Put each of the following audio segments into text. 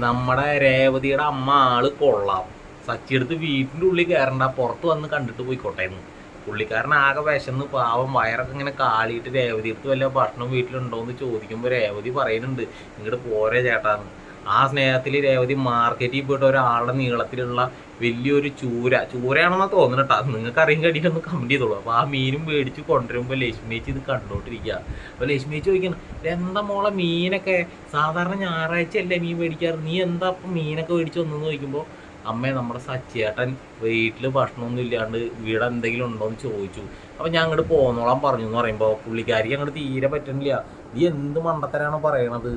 നമ്മുടെ രേവതിയുടെ അമ്മ ആള് കൊള്ളാം. സച്ചിയെടുത്ത് വീട്ടിൻ്റെ ഉള്ളിൽ കയറണ്ട, പുറത്ത് വന്ന് കണ്ടിട്ട് പോയിക്കോട്ടെ എന്ന്. പുള്ളിക്കാരൻ ആകെ വിശന്ന് പാവം വയറൊക്കെ ഇങ്ങനെ കാളിയിട്ട് രേവതി എടുത്ത് വല്ല ഭക്ഷണം വീട്ടിലുണ്ടോ എന്ന് ചോദിക്കുമ്പോൾ രേവതി പറയുന്നുണ്ട് ഇങ്ങോട്ട് പോരെ ചേട്ടാന്ന്. ആ സ്നേഹത്തിൽ രേവതി മാർക്കറ്റിൽ പോയിട്ട് ഒരാളുടെ നീളത്തിലുള്ള വലിയൊരു ചൂരയാണെന്നാ തോന്നുന്നു നിങ്ങൾക്ക് അറിയാൻ കടിയിട്ടൊന്ന് കമന്റ് ചെയ്തോളൂ. അപ്പോൾ ആ മീനും മേടിച്ച് കൊണ്ടുവരുമ്പോൾ ലക്ഷ്മിയേച്ചി ഇത് കണ്ടോണ്ടിരിക്കുക. അപ്പോൾ ലക്ഷ്മിയേച്ചി ചോദിക്കണം, എന്താ മോളെ മീനൊക്കെ സാധാരണ ഞായറാഴ്ച അല്ലേ മീൻ മേടിക്കാറ്, നീ എന്താ അപ്പം മീനൊക്കെ മേടിച്ച് വന്നെന്ന് ചോദിക്കുമ്പോൾ അമ്മേ നമ്മുടെ സച്ചിയേട്ടൻ വീട്ടിൽ ഭക്ഷണമൊന്നും ഇല്ലാണ്ട് വീട് എന്തെങ്കിലും ഉണ്ടോ എന്ന് ചോദിച്ചു. അപ്പം ഞാൻ അങ്ങോട്ട് പോന്നോളാൻ പറഞ്ഞു എന്ന് പറയുമ്പോൾ പുള്ളിക്കാരിക്ക് അങ്ങോട്ട് തീരെ പറ്റണില്ല. നീ എന്ത് മണ്ടത്തരാണ് പറയണത്?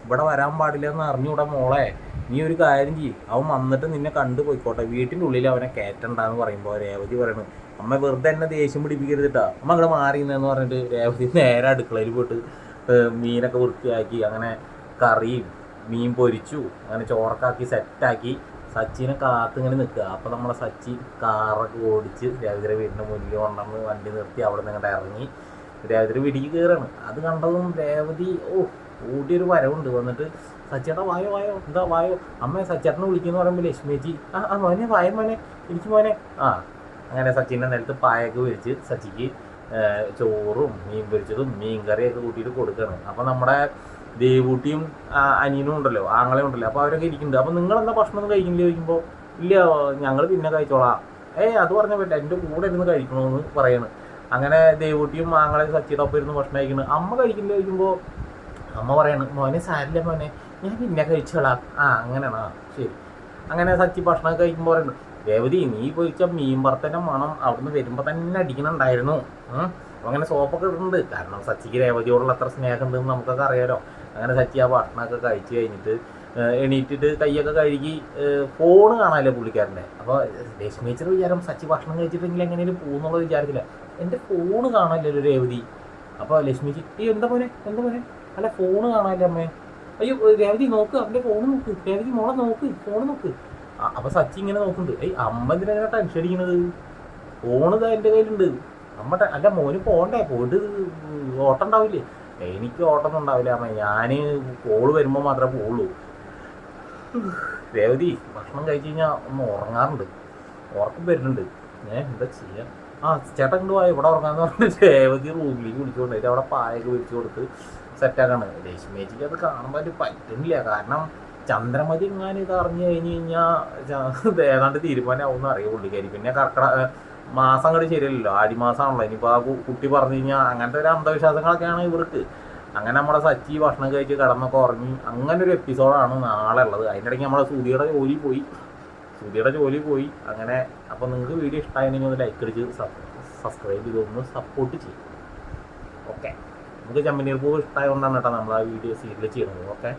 ഇവിടെ വരാൻ പാടില്ല എന്ന് അറിഞ്ഞൂടെ മോളെ, നീ ഒരു കാര്യം ചെയ്യും, അവൻ വന്നിട്ട് നിന്നെ കണ്ടു പോയിക്കോട്ടെ, വീട്ടിൻ്റെ ഉള്ളിൽ അവനെ കയറ്റണ്ടെന്ന് പറയുമ്പോൾ രേവതി പറയണു അമ്മ വെറുതെ എന്നെ ദേഷ്യം പിടിപ്പിക്കരുതിട്ടാ, അമ്മ അങ്ങോട്ട് മാറിയെന്ന് പറഞ്ഞിട്ട് രേവതി നേരെ അടുക്കളയിൽ പോയിട്ട് മീനൊക്കെ വൃത്തിയാക്കി അങ്ങനെ കറിയും മീൻ പൊരിച്ചു അങ്ങനെ ചോറക്കാക്കി സെറ്റാക്കി സച്ചിനെ കാത്തിങ്ങനെ നിൽക്കുക. അപ്പോൾ നമ്മളെ സച്ചി കാറൊക്കെ ഓടിച്ച് രേവതിയുടെ വീടിൻ്റെ മുന്നിൽ കൊണ്ടുവന്ന് വണ്ടി നിർത്തി അവിടെ നിന്ന് ഇങ്ങോട്ട് ഇറങ്ങി രേവതിയുടെ വീട്ടിലേക്ക് കയറാണ്. അത് കണ്ടതും രേവതി കൂട്ടിയൊരു വരവുണ്ട്. വന്നിട്ട് സച്ചേട്ടാ വായോ വായോ, എന്താ വായോ, അമ്മ സച്ചേട്ടനെ വിളിക്കുന്നു പറയുമ്പോൾ ലക്ഷ്മിയേച്ചി മോനെ വായ മോനെ ഇരിക്കും മോനെ. അങ്ങനെ സച്ചിൻ്റെ നിലത്ത് പായൊക്കെ വിരിച്ച് സച്ചിക്ക് ചോറും മീൻ പൊരിച്ചതും മീൻ കറിയൊക്കെ കൂട്ടിയിട്ട് കൊടുക്കുകയാണ്. അപ്പോൾ നമ്മുടെ ദേവൂട്ടിയും അനിയനും ഉണ്ടല്ലോ, ആങ്ങളെ ഉണ്ടല്ലോ, അപ്പോൾ അവരൊക്കെ ഇരിക്കുന്നുണ്ട്. അപ്പോൾ നിങ്ങളെന്താ ഭക്ഷണം ഒന്നും കഴിക്കില്ല ചോദിക്കുമ്പോൾ ഇല്ല ഞങ്ങൾ പിന്നെ കഴിച്ചോളാം. അത് പറഞ്ഞ പറ്റില്ല, എൻ്റെ കൂടെ ഇരുന്ന് കഴിക്കണമെന്ന് പറയാണ്. അങ്ങനെ ദേവൂട്ടിയും ആങ്ങളെ സച്ചിയുടെ ഒപ്പം ഇരുന്ന് ഭക്ഷണം കഴിക്കണം. അമ്മ കഴിക്കില്ല ചോദിക്കുമ്പോൾ അമ്മ പറയാണ് മോനെ സാരില്ല മോനെ ഞാൻ പിന്നെ കഴിച്ചോളാം. അങ്ങനെയാണോ, ശരി. അങ്ങനെ സച്ചി ഭക്ഷണം കഴിക്കുമ്പോൾ പറയുന്നു രേവതി നീ പൊരിച്ച മീൻ വറുത്തന്നെ മണം അവിടുന്ന് വരുമ്പോൾ തന്നെ അടിക്കണുണ്ടായിരുന്നു. അപ്പോൾ അങ്ങനെ സോപ്പൊക്കെ ഇടുന്നുണ്ട്, കാരണം സച്ചിക്ക് രേവതിയോടുള്ള എത്ര സ്നേഹം ഉണ്ടെന്ന് നമുക്കൊക്കെ അറിയാലോ. അങ്ങനെ സച്ചി ആ ഭക്ഷണമൊക്കെ കഴിച്ച് കഴിഞ്ഞിട്ട് എണീറ്റിട്ട് കൈയൊക്കെ കഴുകി ഫോണ് കാണാമല്ലോ പുള്ളിക്കാരൻ്റെ. അപ്പോൾ ലക്ഷ്മിച്ചർ വിചാരം സച്ചി ഭക്ഷണം കഴിച്ചിട്ടെങ്കിൽ എങ്ങനെയും പോകുന്നുള്ള വിചാരത്തില്ല, എൻ്റെ ഫോണ് കാണാമല്ലോ രേവതി. അപ്പോൾ ലക്ഷ്മിച്ചി എന്താ മോനെ അല്ല ഫോണ് കാണാമല്ലോ അമ്മേ. അയ്യോ രേവതി നോക്ക്, അവൻ്റെ ഫോണ് നോക്ക്, രേവതി മോളെ നോക്ക്, ഫോണ് നോക്ക്. അപ്പോൾ സച്ചി ഇങ്ങനെ നോക്കുന്നുണ്ട്. അമ്മ എന്തിനാ ടെൻഷൻ അടിക്കണത്, ഫോണ് എൻ്റെ കയ്യിലുണ്ട്. അമ്മ അല്ല മോന് പോകണ്ടേ, പോയിട്ട് ഓട്ടം ഉണ്ടാവില്ലേ? എനിക്ക് ഓട്ടമൊന്നും ഉണ്ടാവില്ല അമ്മ, ഞാൻ കോള് വരുമ്പോൾ മാത്രമേ പോവുള്ളൂ. രേവതി ഭക്ഷണം കഴിച്ച് കഴിഞ്ഞാൽ ഒന്ന് ഉറങ്ങാറുണ്ട്, ഉറക്കം വരുന്നുണ്ട്, എന്താ ചെയ്യാം. ചേട്ടൻ കൊണ്ട് പോയി ഇവിടെ ഉറങ്ങാന്ന് പറഞ്ഞിട്ട് രേവതി റൂമിലേക്ക് വിളിച്ചുകൊണ്ടായിട്ട് അവിടെ പായൊക്കെ വിരിച്ചു കൊടുത്ത് സെറ്റാക്കാണ്. രശ്മിയേച്ചിക്ക് അത് കാണുമ്പോൾ പറ്റുന്നില്ല, കാരണം ചന്ദ്രമതി എങ്ങാനും ഇത് അറിഞ്ഞു കഴിഞ്ഞ് കഴിഞ്ഞാൽ ഏതാണ്ട് തീരുമാനമാവുമെന്ന് അറിയാം പുള്ളിക്കാരി. പിന്നെ മാസം അങ്ങോട്ട് ശരിയല്ലല്ലോ, ആടിമാസമാണല്ലോ. ഇനിയിപ്പോൾ ആ കുട്ടി പറഞ്ഞു കഴിഞ്ഞാൽ അങ്ങനത്തെ ഒരു അന്ധവിശ്വാസങ്ങളൊക്കെയാണ് ഇവർക്ക്. അങ്ങനെ നമ്മുടെ സച്ചി ഭക്ഷണം കഴിച്ച് കിടന്നൊക്കെ ഉറങ്ങി അങ്ങനെ ഒരു എപ്പിസോഡാണ് നാളെ ഉള്ളത്. അതിൻ്റെ ഇടയ്ക്ക് നമ്മുടെ സുധിയുടെ ജോലി പോയി അങ്ങനെ. അപ്പോൾ നിങ്ങൾക്ക് വീഡിയോ ഇഷ്ടമായിരുന്നെങ്കിൽ ഒന്ന് ലൈക്ക് അടിച്ച് സബ്സ്ക്രൈബ് ചെയ്തൊന്ന് സപ്പോർട്ട് ചെയ്യും. ഓക്കെ, നമുക്ക് ചെമ്മനീർ പൂവ് ഇഷ്ടമായതുകൊണ്ടാണ് കേട്ടോ നമ്മൾ ആ വീഡിയോ സീരിയൽ ചെയ്യുന്നത്. ഓക്കെ.